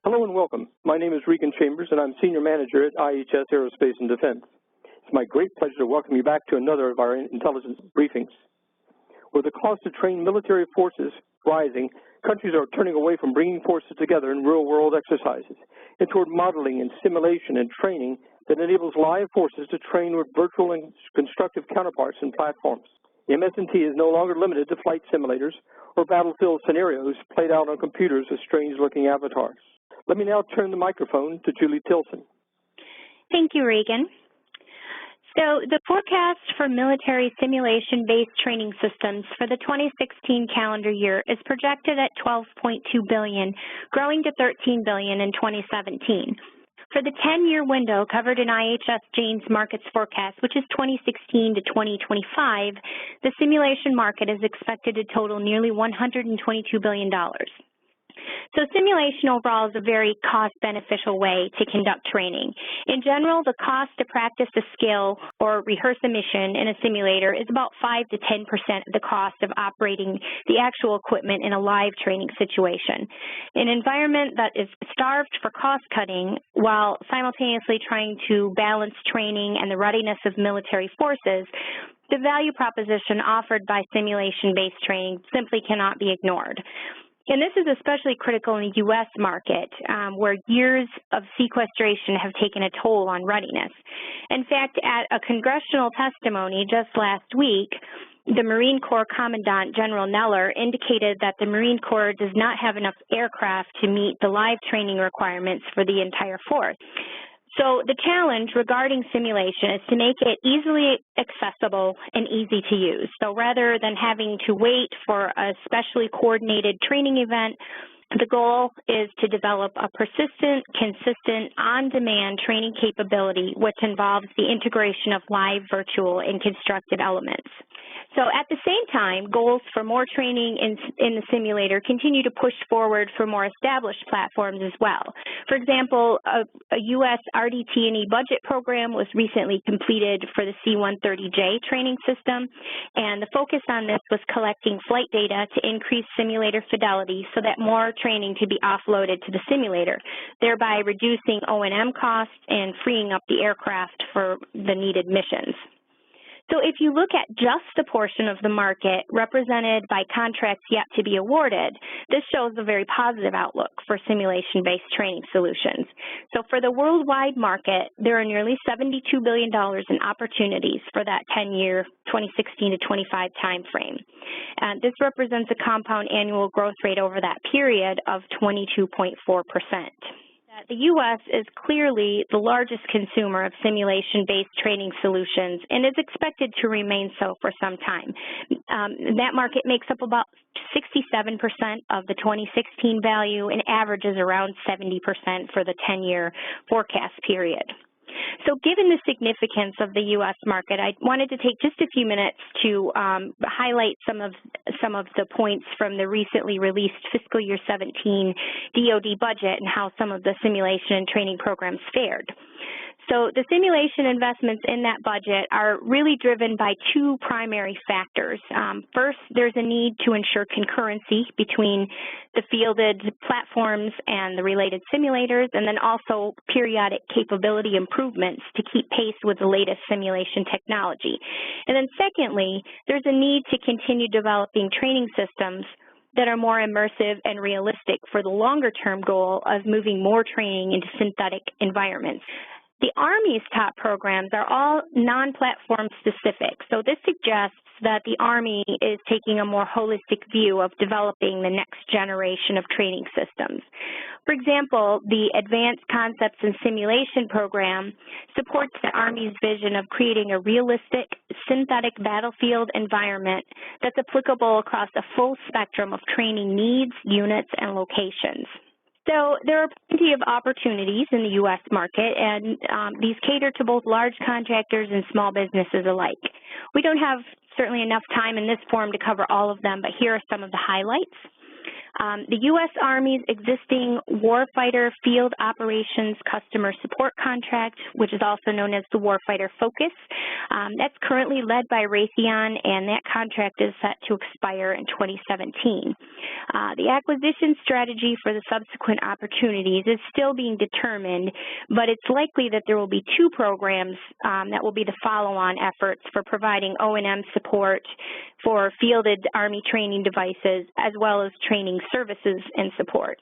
Hello and welcome. My name is Regan Chambers, and I'm Senior Manager at IHS Aerospace and Defense. It's my great pleasure to welcome you back to another of our intelligence briefings. With the cost to train military forces rising, countries are turning away from bringing forces together in real-world exercises and toward modeling and simulation and training that enables live forces to train with virtual and constructive counterparts and platforms. MS&T is no longer limited to flight simulators or battlefield scenarios played out on computers with strange-looking avatars. Let me now turn the microphone to Julie Tilson. Thank you, Regan. So the forecast for military simulation-based training systems for the 2016 calendar year is projected at $12.2 billion, growing to $13 billion in 2017. For the 10-year window covered in IHS Jane's markets forecast, which is 2016 to 2025, the simulation market is expected to total nearly $122 billion. So simulation overall is a very cost-beneficial way to conduct training. In general, the cost to practice a skill or rehearse a mission in a simulator is about 5 to 10% of the cost of operating the actual equipment in a live training situation. An environment that is starved for cost-cutting while simultaneously trying to balance training and the readiness of military forces, the value proposition offered by simulation-based training simply cannot be ignored. And this is especially critical in the U.S. market, where years of sequestration have taken a toll on readiness. In fact, at a congressional testimony just last week, the Marine Corps Commandant General Neller indicated that the Marine Corps does not have enough aircraft to meet the live training requirements for the entire force. So the challenge regarding simulation is to make it easily accessible and easy to use. So rather than having to wait for a specially coordinated training event, the goal is to develop a persistent, consistent, on-demand training capability which involves the integration of live, virtual, and constructed elements. So at the same time, goals for more training in the simulator continue to push forward for more established platforms as well. For example, a U.S. RDT&E budget program was recently completed for the C-130J training system, and the focus on this was collecting flight data to increase simulator fidelity so that more training could be offloaded to the simulator, thereby reducing O&M costs and freeing up the aircraft for the needed missions. So if you look at just the portion of the market represented by contracts yet to be awarded, this shows a very positive outlook for simulation-based training solutions. So for the worldwide market, there are nearly $72 billion in opportunities for that 10-year 2016 to 25 time frame. This represents a compound annual growth rate over that period of 22.4%. The U.S. is clearly the largest consumer of simulation-based training solutions and is expected to remain so for some time. That market makes up about 67% of the 2016 value and averages around 70% for the 10-year forecast period. So given the significance of the U.S. market, I wanted to take just a few minutes to highlight some of the points from the recently released fiscal year 17 DoD budget and how some of the simulation and training programs fared. So the simulation investments in that budget are really driven by two primary factors. First, there's a need to ensure concurrency between the fielded platforms and the related simulators, and then also periodic capability improvements to keep pace with the latest simulation technology. And then secondly, there's a need to continue developing training systems that are more immersive and realistic for the longer-term goal of moving more training into synthetic environments. The Army's top programs are all non-platform specific, so this suggests that the Army is taking a more holistic view of developing the next generation of training systems. For example, the Advanced Concepts and Simulation program supports the Army's vision of creating a realistic, synthetic battlefield environment that's applicable across a full spectrum of training needs, units, and locations. So there are plenty of opportunities in the U.S. market, and these cater to both large contractors and small businesses alike. We don't have certainly enough time in this forum to cover all of them, but here are some of the highlights. The U.S. Army's existing Warfighter Field Operations Customer Support Contract, which is also known as the Warfighter Focus, that's currently led by Raytheon, and that contract is set to expire in 2017. The acquisition strategy for the subsequent opportunities is still being determined, but it's likely that there will be 2 programs that will be the follow-on efforts for providing O&M support for fielded Army training devices, as well as training services and support.